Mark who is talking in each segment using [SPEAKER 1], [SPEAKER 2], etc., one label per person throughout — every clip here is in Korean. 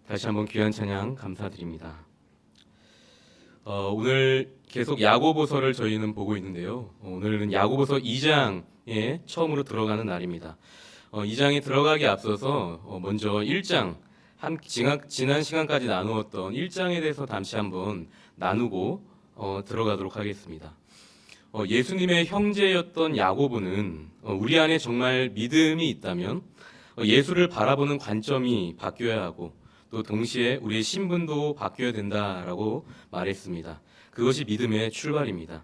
[SPEAKER 1] 다시 한번 귀한 찬양 감사드립니다. 오늘 계속 야고보서를 저희는 보고 있는데요. 오늘은 야고보서 2장에 처음으로 들어가는 날입니다. 2장에 들어가기 앞서서 먼저 1장, 지난 시간까지 나누었던 1장에 대해서 잠시 한번 나누고 들어가도록 하겠습니다. 예수님의 형제였던 야고보는 우리 안에 정말 믿음이 있다면 예수를 바라보는 관점이 바뀌어야 하고 또 동시에 우리의 신분도 바뀌어야 된다라고 말했습니다. 그것이 믿음의 출발입니다.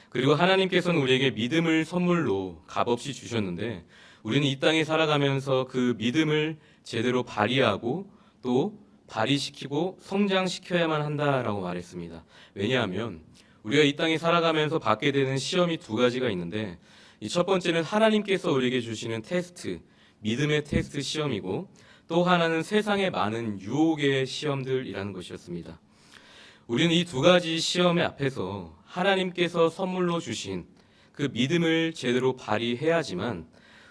[SPEAKER 1] 그리고 하나님께서는 우리에게 믿음을 선물로 값없이 주셨는데 우리는 이 땅에 살아가면서 그 믿음을 제대로 발휘하고 또 발휘시키고 성장시켜야만 한다라고 말했습니다. 왜냐하면 우리가 이 땅에 살아가면서 받게 되는 시험이 두 가지가 있는데 이 첫 번째는 하나님께서 우리에게 주시는 테스트, 믿음의 테스트 시험이고 또 하나는 세상의 많은 유혹의 시험들이라는 것이었습니다. 우리는 이 두 가지 시험의 앞에서 하나님께서 선물로 주신 그 믿음을 제대로 발휘해야지만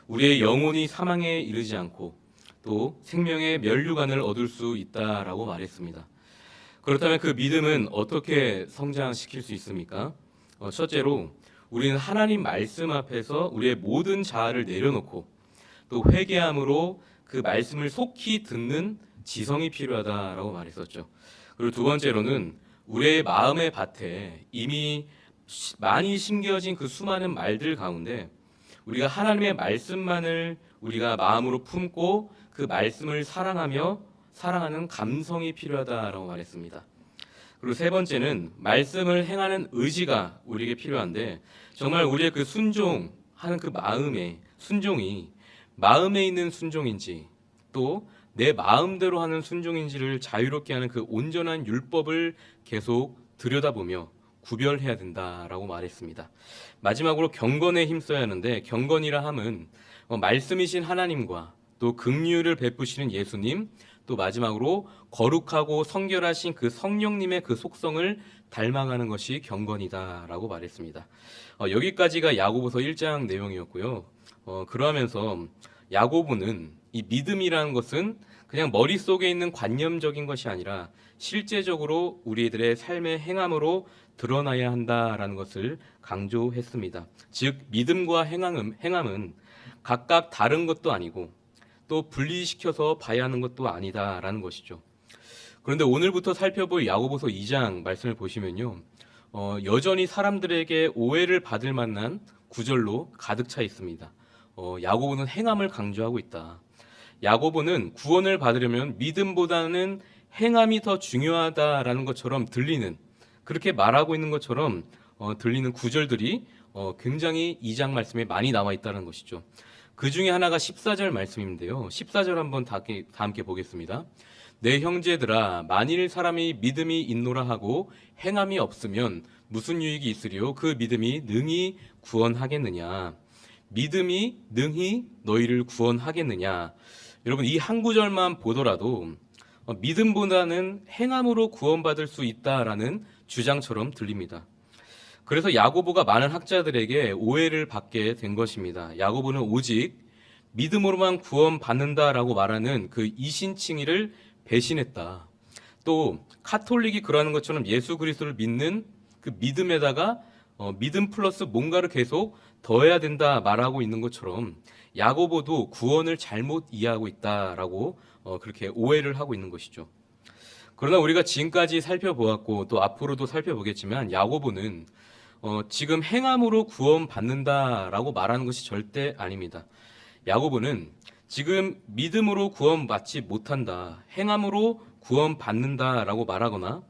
[SPEAKER 1] 우리의 영혼이 사망에 이르지 않고 또 생명의 면류관을 얻을 수 있다라고 말했습니다. 그렇다면 그 믿음은 어떻게 성장시킬 수 있습니까? 첫째로 우리는 하나님 말씀 앞에서 우리의 모든 자아를 내려놓고 또 회개함으로 그 말씀을 속히 듣는 지성이 필요하다라고 말했었죠. 그리고 두 번째로는 우리의 마음의 밭에 이미 많이 심겨진 그 수많은 말들 가운데 우리가 하나님의 말씀만을 우리가 마음으로 품고 그 말씀을 사랑하며 사랑하는 감성이 필요하다라고 말했습니다. 그리고 세 번째는 말씀을 행하는 의지가 우리에게 필요한데 정말 우리의 그 순종하는 그 마음의 순종이 마음에 있는 순종인지 또 내 마음대로 하는 순종인지를 자유롭게 하는 그 온전한 율법을 계속 들여다보며 구별해야 된다라고 말했습니다. 마지막으로 경건에 힘써야 하는데 경건이라 함은 말씀이신 하나님과 또 긍휼을 베푸시는 예수님 또 마지막으로 거룩하고 성결하신 그 성령님의 그 속성을 닮아가는 것이 경건이다라고 말했습니다. 여기까지가 야고보서 1장 내용이었고요. 그러면서 야고보는 이 믿음이라는 것은 그냥 머릿속에 있는 관념적인 것이 아니라 실제적으로 우리들의 삶의 행함으로 드러나야 한다라는 것을 강조했습니다. 즉 믿음과 행함은 각각 다른 것도 아니고 또 분리시켜서 봐야 하는 것도 아니다라는 것이죠. 그런데 오늘부터 살펴볼 야고보서 2장 말씀을 보시면요. 여전히 사람들에게 오해를 받을 만한 구절로 가득 차 있습니다. 야고보는 행함을 강조하고 있다. 야고보는 구원을 받으려면 믿음보다는 행함이 더 중요하다라는 것처럼 들리는 그렇게 말하고 있는 것처럼 들리는 구절들이 굉장히 2장 말씀에 많이 나와 있다는 것이죠. 그 중에 하나가 14절 말씀인데요. 14절 한번 다 함께 보겠습니다. 내 형제들아 만일 사람이 믿음이 있노라 하고 행함이 없으면 무슨 유익이 있으리요? 그 믿음이 능히 구원하겠느냐? 믿음이 능히 너희를 구원하겠느냐? 여러분 이 한 구절만 보더라도 믿음보다는 행함으로 구원받을 수 있다라는 주장처럼 들립니다. 그래서 야고보가 많은 학자들에게 오해를 받게 된 것입니다. 야고보는 오직 믿음으로만 구원받는다라고 말하는 그 이신칭의를 배신했다. 또 카톨릭이 그러는 것처럼 예수 그리스도를 믿는 그 믿음에다가 믿음 플러스 뭔가를 계속 더해야 된다 말하고 있는 것처럼 야고보도 구원을 잘못 이해하고 있다라고 그렇게 오해를 하고 있는 것이죠. 그러나 우리가 지금까지 살펴보았고 또 앞으로도 살펴보겠지만 야고보는 지금 행함으로 구원받는다라고 말하는 것이 절대 아닙니다. 야고보는 지금 믿음으로 구원받지 못한다, 행함으로 구원받는다라고 말하거나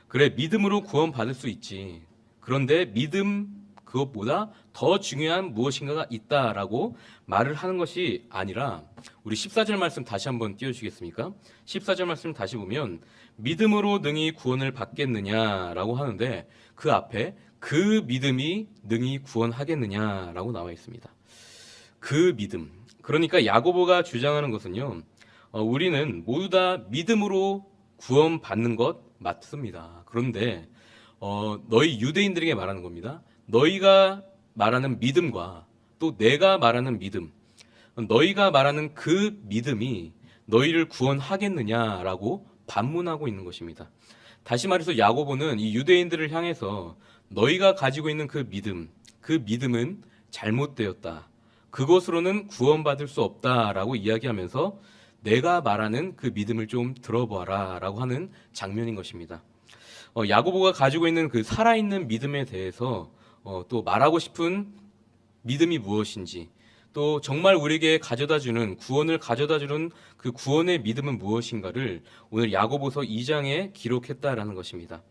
[SPEAKER 1] 그래 믿음으로 구원받을 수 있지. 그런데 믿음 그것보다 더 중요한 무엇인가가 있다라고 말을 하는 것이 아니라 우리 14절 말씀 다시 한번 띄워주시겠습니까? 14절 말씀 다시 보면 믿음으로 능히 구원을 받겠느냐라고 하는데 그 앞에 그 믿음이 능히 구원하겠느냐라고 나와 있습니다. 그 믿음. 그러니까 야고보가 주장하는 것은요. 우리는 모두 다 믿음으로 구원받는 것 맞습니다. 그런데 너희 유대인들에게 말하는 겁니다. 너희가 말하는 믿음과 또 내가 말하는 믿음, 너희가 말하는 그 믿음이 너희를 구원하겠느냐라고 반문하고 있는 것입니다. 다시 말해서 야고보는 이 유대인들을 향해서 너희가 가지고 있는 그 믿음은 잘못되었다. 그것으로는 구원받을 수 없다라고 이야기하면서 내가 말하는 그 믿음을 좀 들어봐라라고 하는 장면인 것입니다. 야고보가 가지고 있는 그 살아있는 믿음에 대해서 또 말하고 싶은 믿음이 무엇인지, 또 정말 우리에게 가져다주는 구원을 가져다주는 그 구원의 믿음은 무엇인가를 오늘 야고보서 2장에 기록했다라는 것입니다.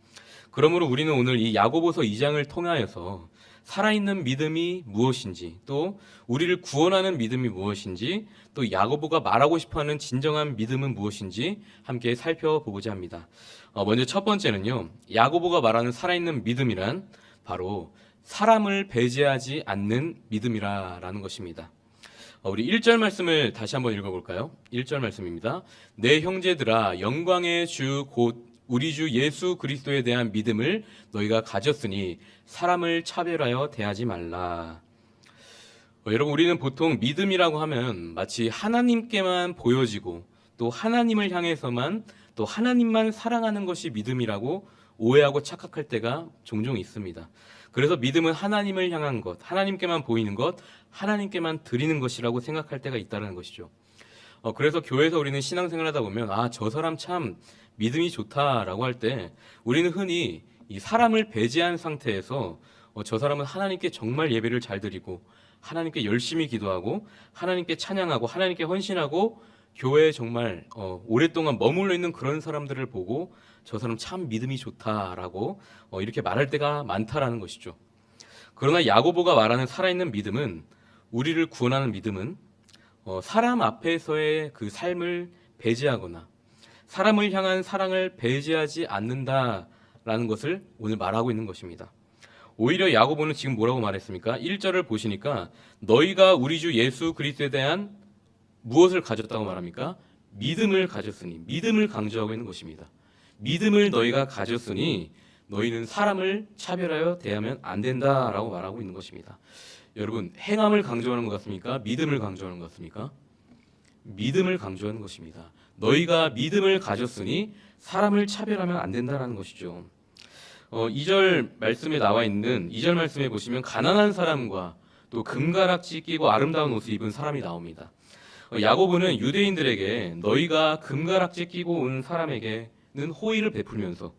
[SPEAKER 1] 그러므로 우리는 오늘 이 야고보서 2장을 통하여서 살아있는 믿음이 무엇인지, 또 우리를 구원하는 믿음이 무엇인지, 또 야고보가 말하고 싶어하는 진정한 믿음은 무엇인지 함께 살펴보고자 합니다. 먼저 첫 번째는요, 야고보가 말하는 살아있는 믿음이란 바로 사람을 배제하지 않는 믿음이라는 것입니다. 우리 1절 말씀을 다시 한번 읽어볼까요? 1절 말씀입니다. 내 형제들아, 영광의 주 곧 우리 주 예수 그리스도에 대한 믿음을 너희가 가졌으니 사람을 차별하여 대하지 말라. 여러분, 우리는 보통 믿음이라고 하면 마치 하나님께만 보여지고 또 하나님을 향해서만, 또 하나님만 사랑하는 것이 믿음이라고 오해하고 착각할 때가 종종 있습니다. 그래서 믿음은 하나님을 향한 것, 하나님께만 보이는 것, 하나님께만 드리는 것이라고 생각할 때가 있다는 것이죠. 그래서 교회에서 우리는 신앙생활 하다 보면 저 사람 참 믿음이 좋다라고 할 때 우리는 흔히 이 사람을 배제한 상태에서 저 사람은 하나님께 정말 예배를 잘 드리고 하나님께 열심히 기도하고 하나님께 찬양하고 하나님께 헌신하고 교회에 정말 오랫동안 머물러 있는 그런 사람들을 보고 저 사람 참 믿음이 좋다라고 이렇게 말할 때가 많다라는 것이죠. 그러나 야고보가 말하는 살아있는 믿음은, 우리를 구원하는 믿음은 사람 앞에서의 그 삶을 배제하거나 사람을 향한 사랑을 배제하지 않는다라는 것을 오늘 말하고 있는 것입니다. 오히려 야고보는 지금 뭐라고 말했습니까? 1절을 보시니까 너희가 우리 주 예수 그리스도에 대한 무엇을 가졌다고 말합니까? 믿음을 가졌으니, 믿음을 강조하고 있는 것입니다. 믿음을 너희가 가졌으니 너희는 사람을 차별하여 대하면 안 된다라고 말하고 있는 것입니다. 여러분, 행함을 강조하는 것 같습니까? 믿음을 강조하는 것 같습니까? 믿음을 강조하는 것입니다. 너희가 믿음을 가졌으니 사람을 차별하면 안 된다라는 것이죠. 2절 말씀에 나와 있는 2절 말씀에 보시면 가난한 사람과 또 금가락지 끼고 아름다운 옷을 입은 사람이 나옵니다. 야고보는 유대인들에게 너희가 금가락지 끼고 온 사람에게는 호의를 베풀면서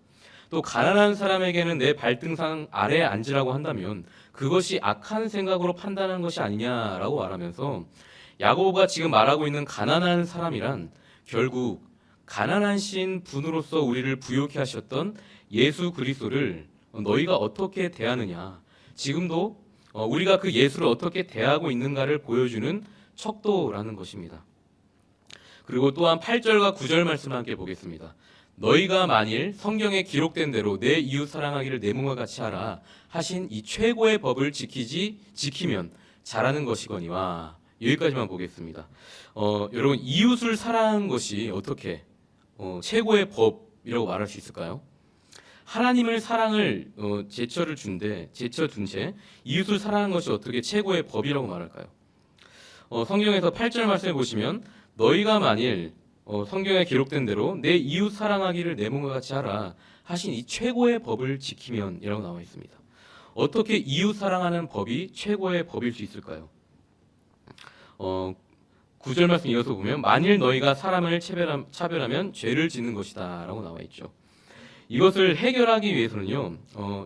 [SPEAKER 1] 또 가난한 사람에게는 내 발등상 아래에 앉으라고 한다면 그것이 악한 생각으로 판단하는 것이 아니냐라고 말하면서, 야고보가 지금 말하고 있는 가난한 사람이란 결국 가난하신 분으로서 우리를 부요케 하셨던 예수 그리스도를 너희가 어떻게 대하느냐, 지금도 우리가 그 예수를 어떻게 대하고 있는가를 보여주는 척도라는 것입니다. 그리고 또한 8절과 9절 말씀을 함께 보겠습니다. 너희가 만일 성경에 기록된 대로 내 이웃 사랑하기를 내 몸과 같이 하라 하신 이 최고의 법을 지키면 잘하는 것이거니와. 여기까지만 보겠습니다. 여러분, 이웃을 사랑하는 것이 어떻게 최고의 법이라고 말할 수 있을까요? 하나님을 사랑을 제쳐둔 채 이웃을 사랑하는 것이 어떻게 최고의 법이라고 말할까요? 성경에서 8절 말씀해 보시면 너희가 만일 성경에 기록된 대로 내 이웃 사랑하기를 내 몸과 같이 하라 하신 이 최고의 법을 지키면 이라고 나와 있습니다. 어떻게 이웃 사랑하는 법이 최고의 법일 수 있을까요? 9절 말씀 이어서 보면 만일 너희가 사람을 차별하면 죄를 짓는 것이다 라고 나와 있죠. 이것을 해결하기 위해서는요,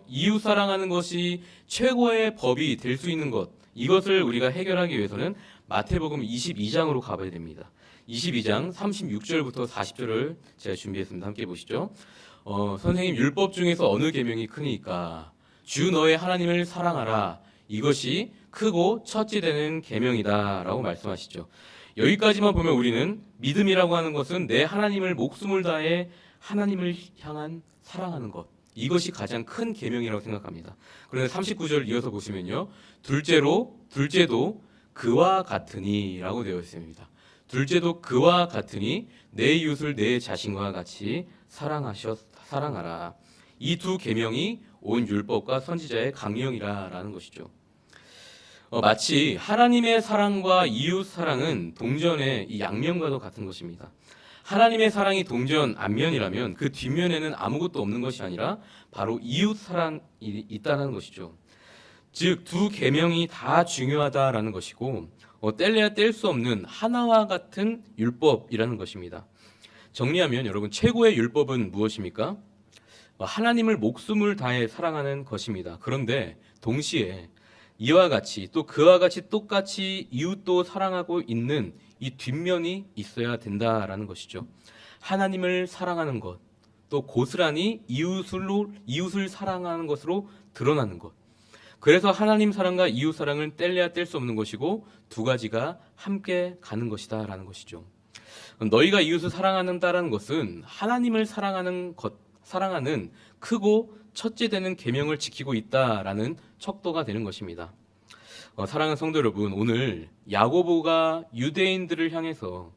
[SPEAKER 1] 이웃 사랑하는 것이 최고의 법이 될 수 있는 것, 이것을 우리가 해결하기 위해서는 마태복음 22장으로 가봐야 됩니다. 22장 36절부터 40절을 제가 준비했습니다. 함께 보시죠. 선생님, 율법 중에서 어느 계명이 크니까? 주 너의 하나님을 사랑하라. 이것이 크고 첫째 되는 계명이다 라고 말씀하시죠. 여기까지만 보면 우리는 믿음이라고 하는 것은 내 하나님을 목숨을 다해 하나님을 향한 사랑하는 것, 이것이 가장 큰 계명이라고 생각합니다. 그런데 39절 이어서 보시면요, 둘째도 그와 같으니 라고 되어 있습니다. 둘째도 그와 같으니 내 이웃을 내 자신과 같이 사랑하라. 이 두 계명이 온 율법과 선지자의 강령이라는 것이죠. 마치 하나님의 사랑과 이웃 사랑은 동전의 이 양면과도 같은 것입니다. 하나님의 사랑이 동전 앞면이라면 그 뒷면에는 아무것도 없는 것이 아니라 바로 이웃 사랑이 있다는 것이죠. 즉 두 계명이 다 중요하다라는 것이고 뗄래야 뗄 수 없는 하나와 같은 율법이라는 것입니다. 정리하면 여러분 최고의 율법은 무엇입니까? 하나님을 목숨을 다해 사랑하는 것입니다. 그런데 동시에 이와 같이 또 그와 같이 똑같이 이웃도 사랑하고 있는 이 뒷면이 있어야 된다라는 것이죠. 하나님을 사랑하는 것, 또 고스란히 이웃을 사랑하는 것으로 드러나는 것. 그래서 하나님 사랑과 이웃 사랑을 뗄래야 뗄 수 없는 것이고 두 가지가 함께 가는 것이다라는 것이죠. 너희가 이웃을 사랑한다라는 것은 하나님을 사랑하는 크고 첫째 되는 계명을 지키고 있다라는 척도가 되는 것입니다. 사랑하는 성도 여러분, 오늘 야고보가 유대인들을 향해서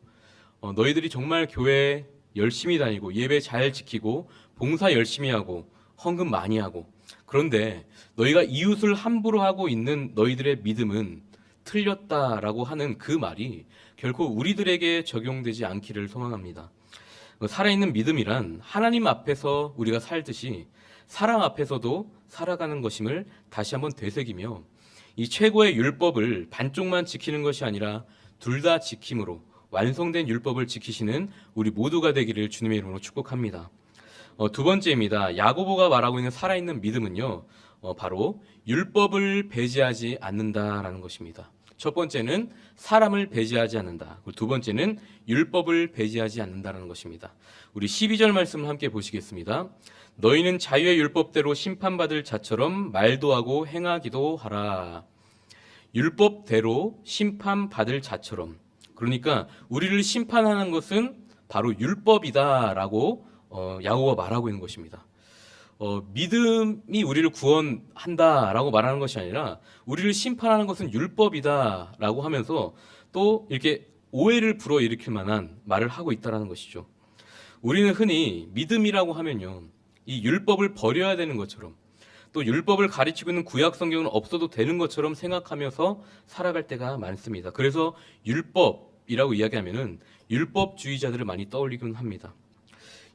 [SPEAKER 1] 너희들이 정말 교회 열심히 다니고 예배 잘 지키고 봉사 열심히 하고 헌금 많이 하고 그런데 너희가 이웃을 함부로 하고 있는 너희들의 믿음은 틀렸다라고 하는 그 말이 결코 우리들에게 적용되지 않기를 소망합니다. 살아있는 믿음이란 하나님 앞에서 우리가 살듯이 사랑 앞에서도 살아가는 것임을 다시 한번 되새기며 이 최고의 율법을 반쪽만 지키는 것이 아니라 둘 다 지킴으로 완성된 율법을 지키시는 우리 모두가 되기를 주님의 이름으로 축복합니다. 두 번째입니다. 야고보가 말하고 있는 살아있는 믿음은요, 바로 율법을 배제하지 않는다라는 것입니다. 첫 번째는 사람을 배제하지 않는다. 두 번째는 율법을 배제하지 않는다라는 것입니다. 우리 12절 말씀을 함께 보시겠습니다. 너희는 자유의 율법대로 심판받을 자처럼 말도 하고 행하기도 하라. 율법대로 심판받을 자처럼. 그러니까 우리를 심판하는 것은 바로 율법이다라고 야고보가 말하고 있는 것입니다. 믿음이 우리를 구원한다라고 말하는 것이 아니라 우리를 심판하는 것은 율법이다라고 하면서 또 이렇게 오해를 불어일으킬 만한 말을 하고 있다라는 것이죠. 우리는 흔히 믿음이라고 하면요, 이 율법을 버려야 되는 것처럼 또 율법을 가르치고 있는 구약 성경은 없어도 되는 것처럼 생각하면서 살아갈 때가 많습니다. 그래서 율법이라고 이야기하면은 율법주의자들을 많이 떠올리곤 합니다.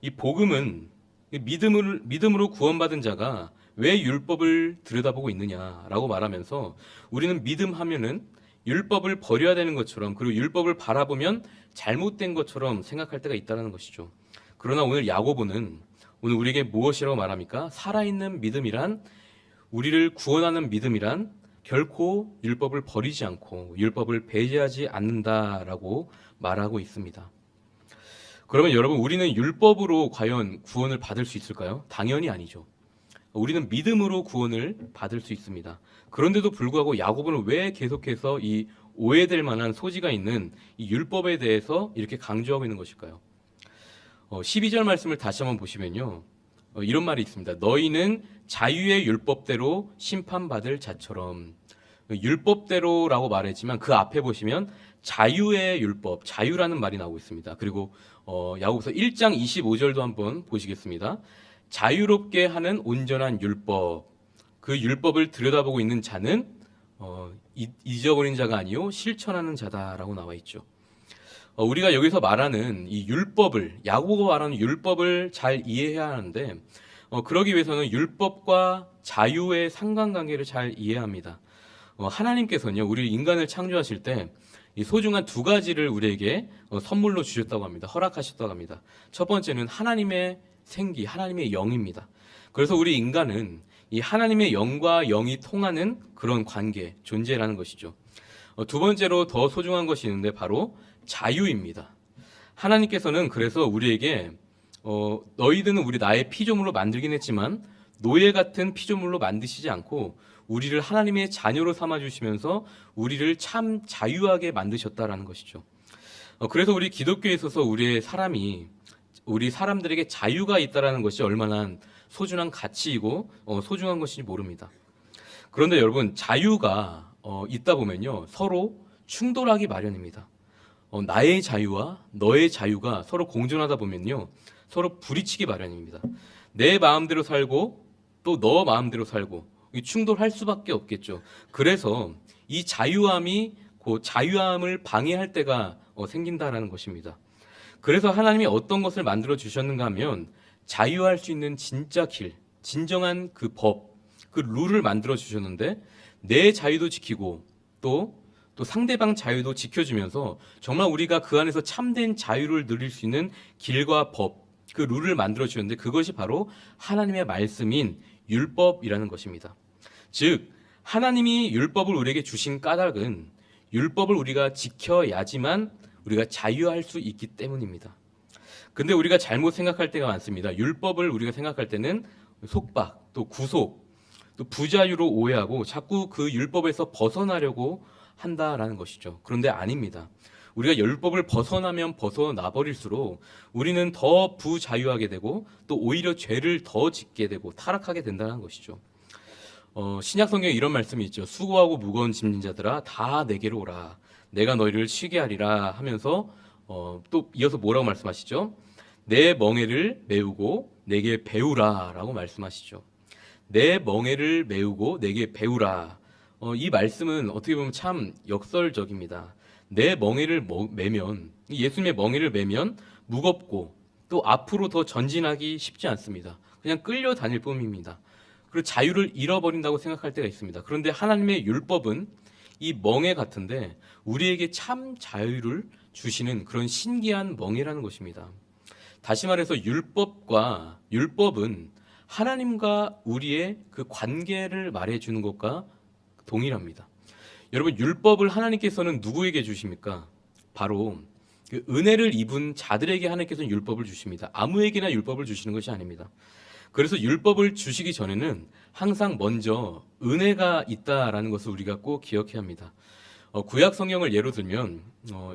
[SPEAKER 1] 이 복음은 믿음으로 구원받은 자가 왜 율법을 들여다보고 있느냐라고 말하면서 우리는 믿음하면은 율법을 버려야 되는 것처럼 그리고 율법을 바라보면 잘못된 것처럼 생각할 때가 있다는 것이죠. 그러나 오늘 야고보는 오늘 우리에게 무엇이라고 말합니까? 살아있는 믿음이란, 우리를 구원하는 믿음이란 결코 율법을 버리지 않고 율법을 배제하지 않는다라고 말하고 있습니다. 그러면 여러분, 우리는 율법으로 과연 구원을 받을 수 있을까요? 당연히 아니죠. 우리는 믿음으로 구원을 받을 수 있습니다. 그런데도 불구하고 야고보는 왜 계속해서 이 오해될 만한 소지가 있는 이 율법에 대해서 이렇게 강조하고 있는 것일까요? 12절 말씀을 다시 한번 보시면요, 이런 말이 있습니다. 너희는 자유의 율법대로 심판받을 자처럼. 율법대로라고 말했지만 그 앞에 보시면 자유의 율법, 자유라는 말이 나오고 있습니다. 그리고 야고보서 1장 25절도 한번 보시겠습니다. 자유롭게 하는 온전한 율법, 그 율법을 들여다보고 있는 자는 잊어버린 자가 아니요 실천하는 자다라고 나와 있죠. 우리가 여기서 말하는 이 율법을, 야고보가 말하는 율법을 잘 이해해야 하는데 그러기 위해서는 율법과 자유의 상관관계를 잘 이해해야 합니다. 하나님께서는요, 우리 인간을 창조하실 때 이 소중한 두 가지를 우리에게 선물로 주셨다고 합니다. 허락하셨다고 합니다. 첫 번째는 하나님의 생기, 하나님의 영입니다. 그래서 우리 인간은 이 하나님의 영과 영이 통하는 그런 관계, 존재라는 것이죠. 두 번째로 더 소중한 것이 있는데 바로 자유입니다. 하나님께서는 그래서 우리에게 너희들은 나의 피조물로 만들긴 했지만 노예 같은 피조물로 만드시지 않고 우리를 하나님의 자녀로 삼아주시면서 우리를 참 자유하게 만드셨다라는 것이죠. 그래서 우리 기독교에 있어서 우리 사람들에게 자유가 있다라는 것이 얼마나 소중한 가치이고 소중한 것인지 모릅니다. 그런데 여러분, 자유가 있다 보면요, 서로 충돌하기 마련입니다. 나의 자유와 너의 자유가 서로 공존하다 보면요, 서로 부딪히기 마련입니다. 내 마음대로 살고 또 너 마음대로 살고 충돌할 수밖에 없겠죠. 그래서 이 자유함을 방해할 때가 생긴다라는 것입니다. 그래서 하나님이 어떤 것을 만들어 주셨는가 하면 자유할 수 있는 진짜 길, 진정한 그 법, 그 룰을 만들어 주셨는데 내 자유도 지키고 또 상대방 자유도 지켜주면서 정말 우리가 그 안에서 참된 자유를 누릴 수 있는 길과 법, 그 룰을 만들어 주셨는데 그것이 바로 하나님의 말씀인 율법이라는 것입니다. 즉 하나님이 율법을 우리에게 주신 까닭은 율법을 우리가 지켜야지만 우리가 자유할 수 있기 때문입니다. 근데 우리가 잘못 생각할 때가 많습니다. 율법을 우리가 생각할 때는 속박, 또 구속, 또 부자유로 오해하고 자꾸 그 율법에서 벗어나려고 한다라는 것이죠. 그런데 아닙니다. 우리가 율법을 벗어나면 벗어나 버릴수록 우리는 더 부자유하게 되고 또 오히려 죄를 더 짓게 되고 타락하게 된다는 것이죠. 신약 성경에 이런 말씀이 있죠. 수고하고 무거운 짐진 자들아 다 내게로 오라. 내가 너희를 쉬게 하리라 하면서 또 이어서 뭐라고 말씀하시죠? 내 멍에를 메우고 내게 배우라라고 말씀하시죠. 내 멍에를 메우고 내게 배우라. 이 말씀은 어떻게 보면 참 역설적입니다. 내 멍에를 메면 예수님의 멍에를 메면 무겁고 또 앞으로 더 전진하기 쉽지 않습니다. 그냥 끌려다닐 뿐입니다. 그리고 자유를 잃어버린다고 생각할 때가 있습니다. 그런데 하나님의 율법은 이 멍에 같은데 우리에게 참 자유를 주시는 그런 신기한 멍에라는 것입니다. 다시 말해서 율법은 하나님과 우리의 그 관계를 말해주는 것과 동일합니다. 여러분 율법을 하나님께서는 누구에게 주십니까? 바로 그 은혜를 입은 자들에게 하나님께서는 율법을 주십니다. 아무에게나 율법을 주시는 것이 아닙니다. 그래서 율법을 주시기 전에는 항상 먼저 은혜가 있다라는 것을 우리가 꼭 기억해야 합니다. 구약 성경을 예로 들면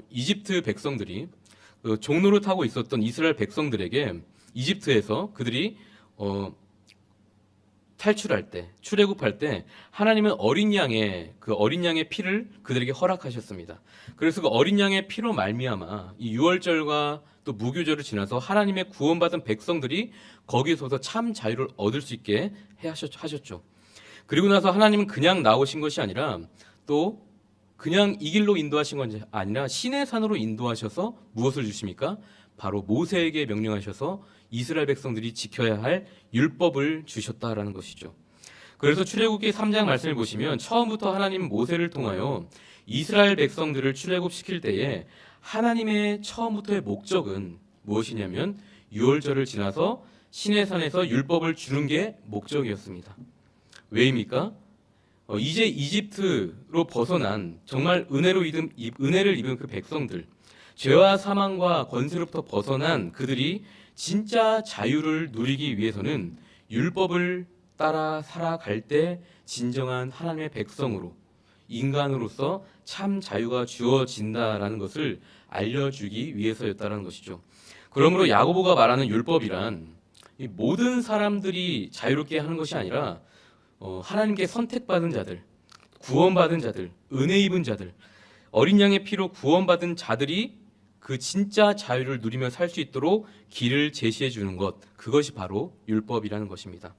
[SPEAKER 1] 이집트 백성들이 종노릇하고 있었던 이스라엘 백성들에게 이집트에서 그들이 탈출할 때, 출애굽할 때 하나님은 어린 양의 피를 그들에게 허락하셨습니다. 그래서 그 어린 양의 피로 말미암아 이 유월절과 또 무교절을 지나서 하나님의 구원받은 백성들이 거기서서 참 자유를 얻을 수 있게 하셨죠. 그리고 나서 하나님은 그냥 나오신 것이 아니라 또 그냥 이 길로 인도하신 것이 아니라 시내 산으로 인도하셔서 무엇을 주십니까? 바로 모세에게 명령하셔서 이스라엘 백성들이 지켜야 할 율법을 주셨다라는 것이죠. 그래서 출애굽기 3장 말씀을 보시면 처음부터 하나님 모세를 통하여 이스라엘 백성들을 출애굽시킬 때에 하나님의 처음부터의 목적은 무엇이냐면 유월절을 지나서 시내산에서 율법을 주는 게 목적이었습니다. 왜입니까? 이제 이집트로 벗어난 정말 은혜를 입은 그 백성들, 죄와 사망과 권세로부터 벗어난 그들이 진짜 자유를 누리기 위해서는 율법을 따라 살아갈 때 진정한 하나님의 백성으로 인간으로서 참 자유가 주어진다라는 것을 알려주기 위해서였다는 것이죠. 그러므로 야고보가 말하는 율법이란 이 모든 사람들이 자유롭게 하는 것이 아니라 하나님께 선택받은 자들, 구원받은 자들, 은혜 입은 자들, 어린 양의 피로 구원받은 자들이 그 진짜 자유를 누리며 살 수 있도록 길을 제시해 주는 것, 그것이 바로 율법이라는 것입니다.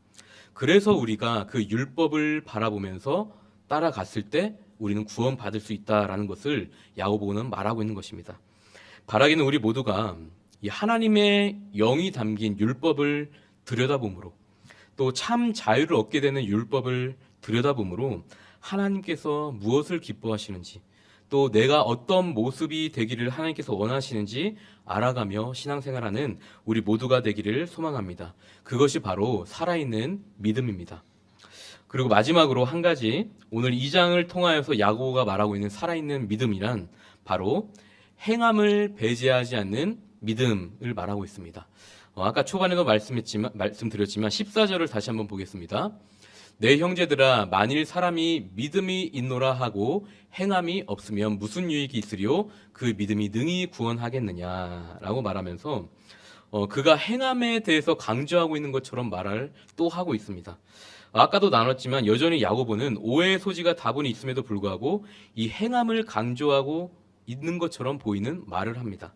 [SPEAKER 1] 그래서 우리가 그 율법을 바라보면서 따라갔을 때 우리는 구원받을 수 있다라는 것을 야고보는 말하고 있는 것입니다. 바라기는 우리 모두가 이 하나님의 영이 담긴 율법을 들여다보므로 또 참 자유를 얻게 되는 율법을 들여다보므로 하나님께서 무엇을 기뻐하시는지 또 내가 어떤 모습이 되기를 하나님께서 원하시는지 알아가며 신앙생활하는 우리 모두가 되기를 소망합니다. 그것이 바로 살아있는 믿음입니다. 그리고 마지막으로 한 가지, 오늘 2장을 통하여서 야고보가 말하고 있는 살아있는 믿음이란 바로 행함을 배제하지 않는 믿음을 말하고 있습니다. 아까 초반에도 말씀드렸지만 14절을 다시 한번 보겠습니다. 내 형제들아 만일 사람이 믿음이 있노라 하고 행함이 없으면 무슨 유익이 있으리요? 그 믿음이 능히 구원하겠느냐라고 말하면서 그가 행함에 대해서 강조하고 있는 것처럼 말을 또 하고 있습니다. 아까도 나눴지만 여전히 야고보는 오해의 소지가 다분히 있음에도 불구하고 이 행함을 강조하고 있는 것처럼 보이는 말을 합니다.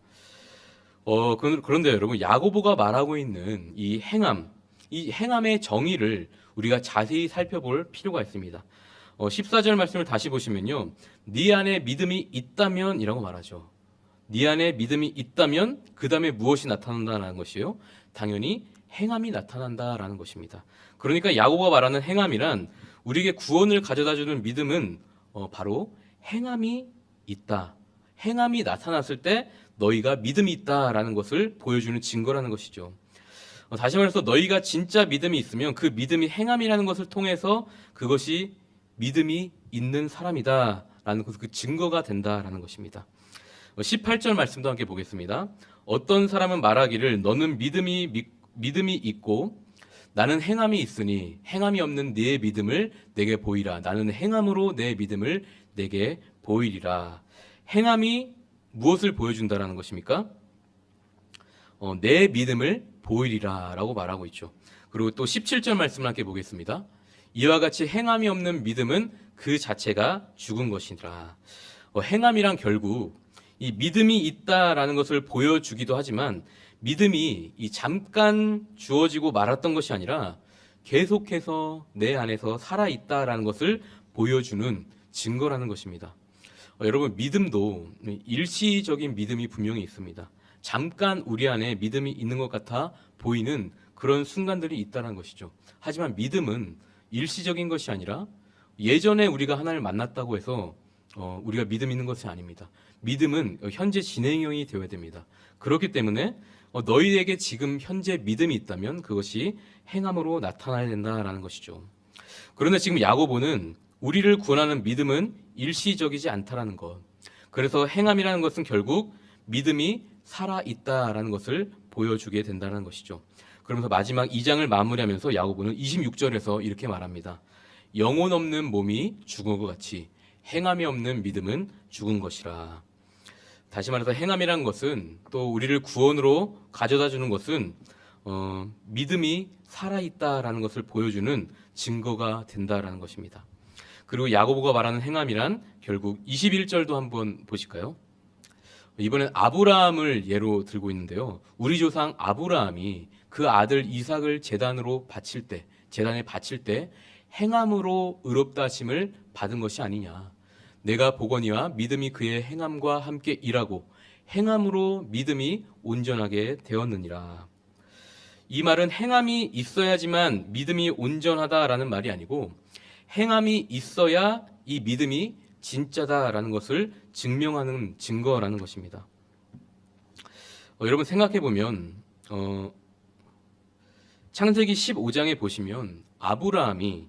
[SPEAKER 1] 그런데 여러분 야고보가 말하고 있는 이 행함의 정의를 우리가 자세히 살펴볼 필요가 있습니다. 14절 말씀을 다시 보시면요. 네 안에 믿음이 있다면 이라고 말하죠. 네 안에 믿음이 있다면 그 다음에 무엇이 나타난다는 것이요? 당연히 행함이 나타난다라는 것입니다. 그러니까 야고보가 말하는 행함이란 우리에게 구원을 가져다주는 믿음은 바로 행함이 있다. 행함이 나타났을 때 너희가 믿음이 있다라는 것을 보여주는 증거라는 것이죠. 다시 말해서 너희가 진짜 믿음이 있으면 그 믿음이 행함이라는 것을 통해서 그것이 믿음이 있는 사람이다라는 그 증거가 된다라는 것입니다. 18절 말씀도 함께 보겠습니다. 어떤 사람은 말하기를 너는 믿음이 있고 나는 행함이 있으니 행함이 없는 네 믿음을 내게 보이라. 나는 행함으로 내 믿음을 내게 보이리라. 행함이 무엇을 보여준다라는 것입니까? 내 믿음을 보이리라 라고 말하고 있죠. 그리고 또 17절 말씀을 함께 보겠습니다. 이와 같이 행함이 없는 믿음은 그 자체가 죽은 것이라. 행함이란 결국 이 믿음이 있다라는 것을 보여주기도 하지만 믿음이 이 잠깐 주어지고 말았던 것이 아니라 계속해서 내 안에서 살아있다라는 것을 보여주는 증거라는 것입니다. 여러분, 믿음도 일시적인 믿음이 분명히 있습니다. 잠깐 우리 안에 믿음이 있는 것 같아 보이는 그런 순간들이 있다는 것이죠. 하지만 믿음은 일시적인 것이 아니라 예전에 우리가 하나님을 만났다고 해서 우리가 믿음 있는 것이 아닙니다. 믿음은 현재 진행형이 되어야 됩니다. 그렇기 때문에 너희에게 지금 현재 믿음이 있다면 그것이 행함으로 나타나야 된다라는 것이죠. 그런데 지금 야고보는 우리를 구원하는 믿음은 일시적이지 않다라는 것. 그래서 행함이라는 것은 결국 믿음이 살아있다라는 것을 보여주게 된다는 것이죠. 그러면서 마지막 2장을 마무리하면서 야고보는 26절에서 이렇게 말합니다. 영혼 없는 몸이 죽은 것 같이 행함이 없는 믿음은 죽은 것이라. 다시 말해서 행함이라는 것은 또 우리를 구원으로 가져다 주는 것은 믿음이 살아있다라는 것을 보여주는 증거가 된다라는 것입니다. 그리고 야고보가 말하는 행함이란 결국 21절도 한번 보실까요? 이번엔 아브라함을 예로 들고 있는데요. 우리 조상 아브라함이 그 아들 이삭을 제단에 바칠 때 행함으로 의롭다 하심을 받은 것이 아니냐. 내가 보거니와 믿음이 그의 행함과 함께 일하고 행함으로 믿음이 온전하게 되었느니라. 이 말은 행함이 있어야지만 믿음이 온전하다라는 말이 아니고 행함이 있어야 이 믿음이 진짜다라는 것을 증명하는 증거라는 것입니다. 여러분 생각해 보면 창세기 15장에 보시면 아브라함이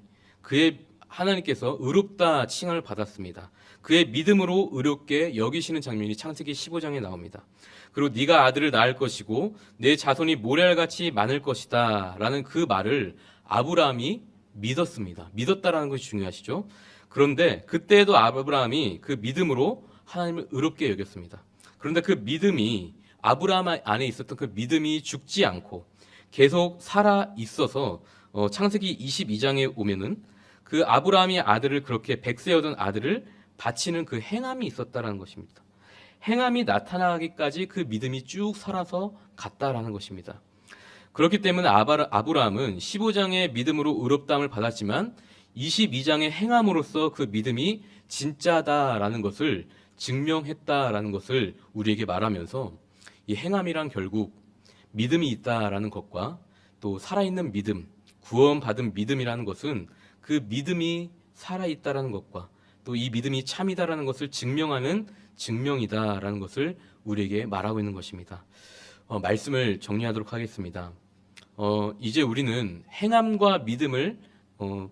[SPEAKER 1] 하나님께서 의롭다 칭함을 받았습니다. 그의 믿음으로 의롭게 여기시는 장면이 창세기 15장에 나옵니다. 그리고 네가 아들을 낳을 것이고 내 자손이 모래알같이 많을 것이다 라는 그 말을 아브라함이 믿었습니다. 믿었다라는 것이 중요하시죠. 그런데 그때에도 아브라함이 그 믿음으로 하나님을 의롭게 여겼습니다. 그런데 그 믿음이 아브라함 안에 있었던 그 믿음이 죽지 않고 계속 살아 있어서 창세기 22장에 오면은 그 아브라함이 아들을 그렇게 백세 얻은 아들을 바치는 그 행함이 있었다라는 것입니다. 행함이 나타나기까지 그 믿음이 쭉 살아서 갔다라는 것입니다. 그렇기 때문에 아브라함은 15장의 믿음으로 의롭다함을 받았지만 22장의 행함으로써 그 믿음이 진짜다라는 것을 증명했다라는 것을 우리에게 말하면서 이 행함이란 결국 믿음이 있다라는 것과 또 살아있는 믿음, 구원받은 믿음이라는 것은 그 믿음이 살아있다라는 것과 또 이 믿음이 참이다라는 것을 증명하는 증명이다라는 것을 우리에게 말하고 있는 것입니다. 말씀을 정리하도록 하겠습니다. 이제 우리는 행함과 믿음을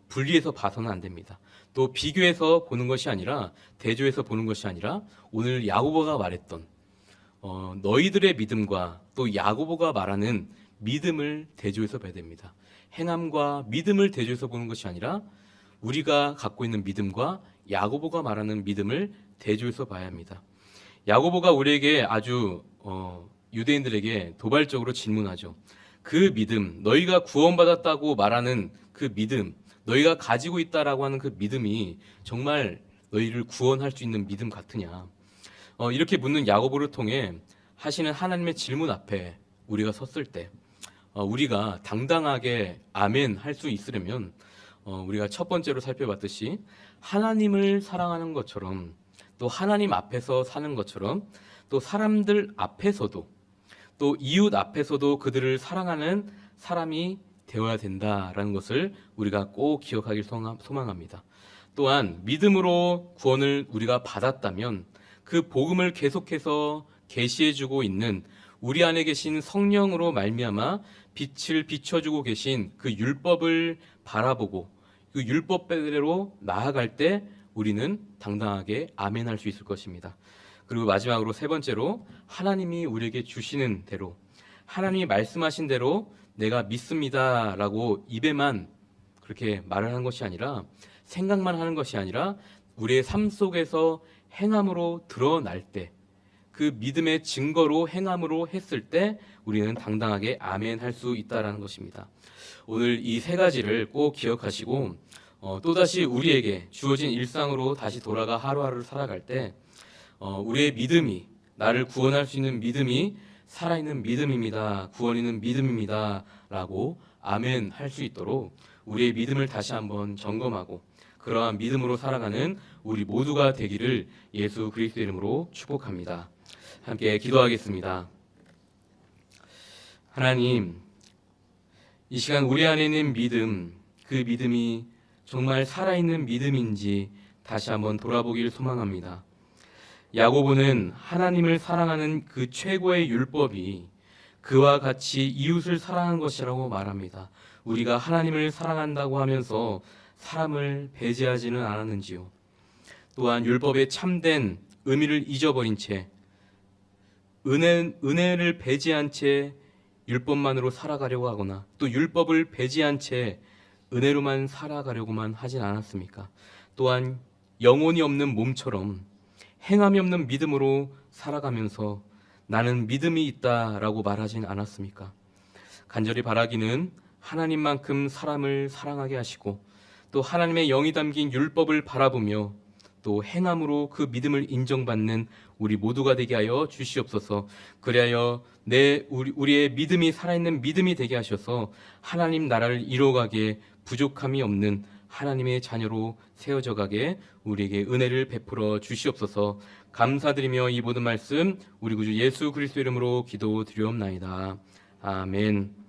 [SPEAKER 1] 분리해서 봐서는 안 됩니다. 또 비교해서 보는 것이 아니라 대조해서 보는 것이 아니라 오늘 야고보가 말했던 너희들의 믿음과 또 야고보가 말하는 믿음을 대조해서 봐야 됩니다. 행함과 믿음을 대조해서 보는 것이 아니라 우리가 갖고 있는 믿음과 야고보가 말하는 믿음을 대조해서 봐야 합니다. 야고보가 우리에게 아주 유대인들에게 도발적으로 질문하죠. 그 믿음, 너희가 구원받았다고 말하는 그 믿음, 너희가 가지고 있다라고 하는 그 믿음이 정말 너희를 구원할 수 있는 믿음 같으냐? 이렇게 묻는 야고보를 통해 하시는 하나님의 질문 앞에 우리가 섰을 때 우리가 당당하게 아멘 할 수 있으려면 우리가 첫 번째로 살펴봤듯이 하나님을 사랑하는 것처럼 또 하나님 앞에서 사는 것처럼 또 사람들 앞에서도 또 이웃 앞에서도 그들을 사랑하는 사람이 되어야 된다라는 것을 우리가 꼭 기억하길 소망합니다. 또한 믿음으로 구원을 우리가 받았다면 그 복음을 계속해서 계시해주고 있는 우리 안에 계신 성령으로 말미암아 빛을 비춰주고 계신 그 율법을 바라보고 그 율법대로 나아갈 때 우리는 당당하게 아멘할 수 있을 것입니다. 그리고 마지막으로 세 번째로 하나님이 우리에게 주시는 대로 하나님이 말씀하신 대로 내가 믿습니다라고 입에만 그렇게 말을 하는 것이 아니라 생각만 하는 것이 아니라 우리의 삶 속에서 행함으로 드러날 때 그 믿음의 증거로 행함으로 했을 때 우리는 당당하게 아멘 할 수 있다라는 것입니다. 오늘 이 세 가지를 꼭 기억하시고 또다시 우리에게 주어진 일상으로 다시 돌아가 하루하루를 살아갈 때 우리의 믿음이 나를 구원할 수 있는 믿음이 살아있는 믿음입니다. 구원 있는 믿음입니다. 라고 아멘 할 수 있도록 우리의 믿음을 다시 한번 점검하고 그러한 믿음으로 살아가는 우리 모두가 되기를 예수 그리스도의 이름으로 축복합니다. 함께 기도하겠습니다. 하나님, 이 시간 우리 안에 있는 믿음, 그 믿음이 정말 살아있는 믿음인지 다시 한번 돌아보길 소망합니다. 야고보는 하나님을 사랑하는 그 최고의 율법이 그와 같이 이웃을 사랑하는 것이라고 말합니다. 우리가 하나님을 사랑한다고 하면서 사람을 배제하지는 않았는지요. 또한 율법의 참된 의미를 잊어버린 채 은혜를 배제한 채 율법만으로 살아가려고 하거나 또 율법을 배제한 채 은혜로만 살아가려고만 하진 않았습니까? 또한 영혼이 없는 몸처럼 행함이 없는 믿음으로 살아가면서 나는 믿음이 있다라고 말하진 않았습니까? 간절히 바라기는 하나님만큼 사람을 사랑하게 하시고 또 하나님의 영이 담긴 율법을 바라보며 또 행함으로 그 믿음을 인정받는 우리 모두가 되게 하여 주시옵소서. 그리하여 우리의 믿음이 살아있는 믿음이 되게 하셔서 하나님 나라를 이루어가기에 부족함이 없는 하나님의 자녀로 세워져 가게 우리에게 은혜를 베풀어 주시옵소서. 감사드리며 이 모든 말씀 우리 구주 예수 그리스도 이름으로 기도드리옵나이다. 아멘.